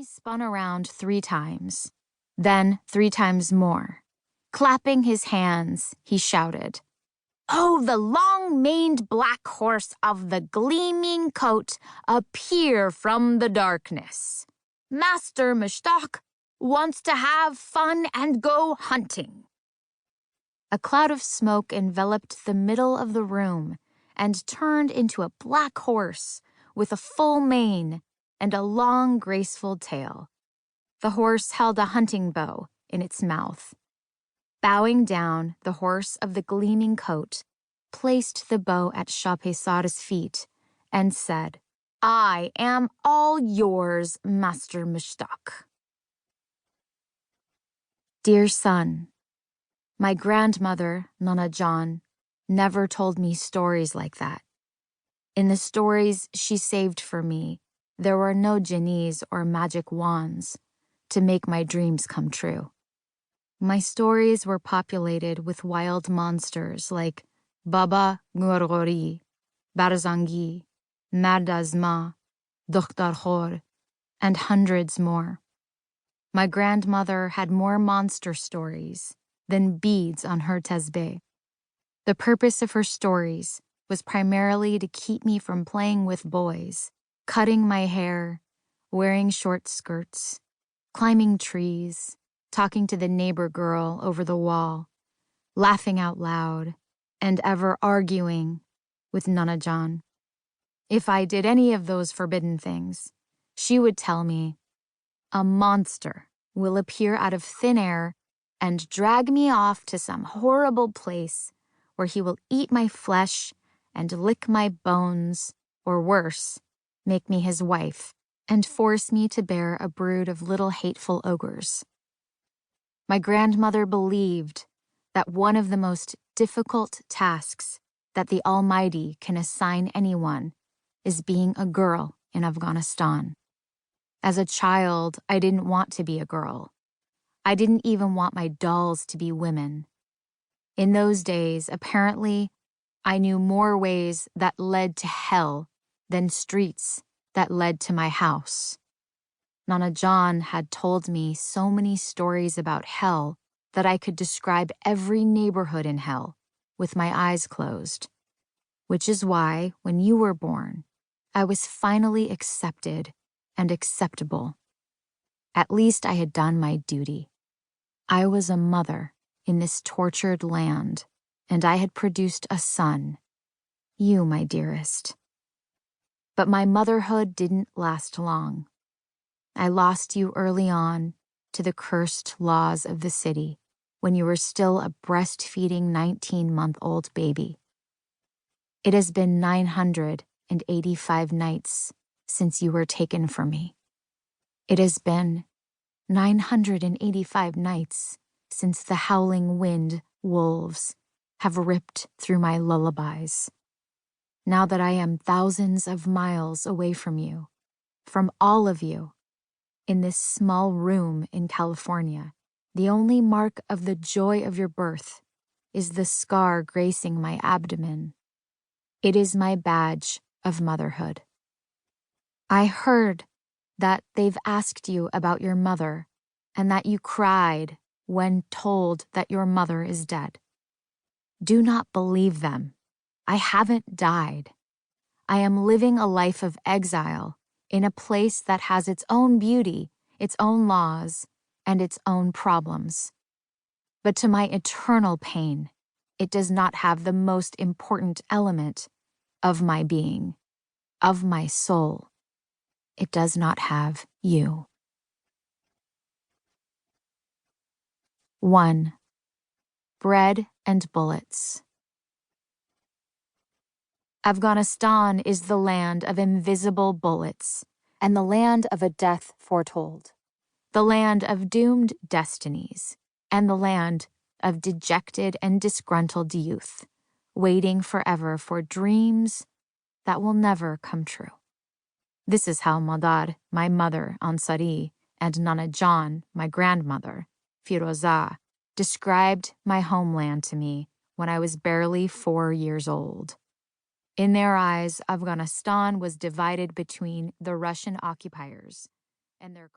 He spun around 3 times, then 3 times more. Clapping his hands, he shouted, "Oh, the long-maned black horse of the gleaming coat, appear from the darkness. Master Mushtaq wants to have fun and go hunting." A cloud of smoke enveloped the middle of the room and turned into a black horse with a full mane and a long, graceful tail. The horse held a hunting bow in its mouth. Bowing down, the horse of the gleaming coat placed the bow at Shahpesar's feet and said, "I am all yours, Master Mushtaq." Dear son, my grandmother, Nana Jan, never told me stories like that. In the stories she saved for me, there were no genies or magic wands to make my dreams come true. My stories were populated with wild monsters like Baba Ngorgori, Barzangi, Mardazma, Dokhtar Khor, and hundreds more. My grandmother had more monster stories than beads on her tesbih. The purpose of her stories was primarily to keep me from playing with boys, cutting my hair, wearing short skirts, climbing trees, talking to the neighbor girl over the wall, laughing out loud, and ever arguing with Nana Jan. If I did any of those forbidden things, she would tell me, "A monster will appear out of thin air and drag me off to some horrible place where he will eat my flesh and lick my bones, or worse, make me his wife and force me to bear a brood of little hateful ogres." My grandmother believed that one of the most difficult tasks that the Almighty can assign anyone is being a girl in Afghanistan. As a child, I didn't want to be a girl. I didn't even want my dolls to be women. In those days, apparently, I knew more ways that led to hell than streets that led to my house. Nana Jan had told me so many stories about hell that I could describe every neighborhood in hell with my eyes closed, which is why, when you were born, I was finally accepted and acceptable. At least I had done my duty. I was a mother in this tortured land, and I had produced a son, you, my dearest. But my motherhood didn't last long. I lost you early on to the cursed laws of the city when you were still a breastfeeding 19-month-old baby. It has been 985 nights since you were taken from me. It has been 985 nights since the howling wind wolves have ripped through my lullabies. Now that I am thousands of miles away from you, from all of you, in this small room in California, the only mark of the joy of your birth is the scar gracing my abdomen. It is my badge of motherhood. I heard that they've asked you about your mother and that you cried when told that your mother is dead. Do not believe them. I haven't died. I am living a life of exile in a place that has its own beauty, its own laws, and its own problems. But to my eternal pain, it does not have the most important element of my being, of my soul. It does not have you. 1. Bread and bullets. Afghanistan is the land of invisible bullets and the land of a death foretold, the land of doomed destinies, and the land of dejected and disgruntled youth, waiting forever for dreams that will never come true. This is how Madar, my mother, Ansari, and Nana Jan, my grandmother, Firoza, described my homeland to me when I was barely 4 years old. In their eyes, Afghanistan was divided between the Russian occupiers and their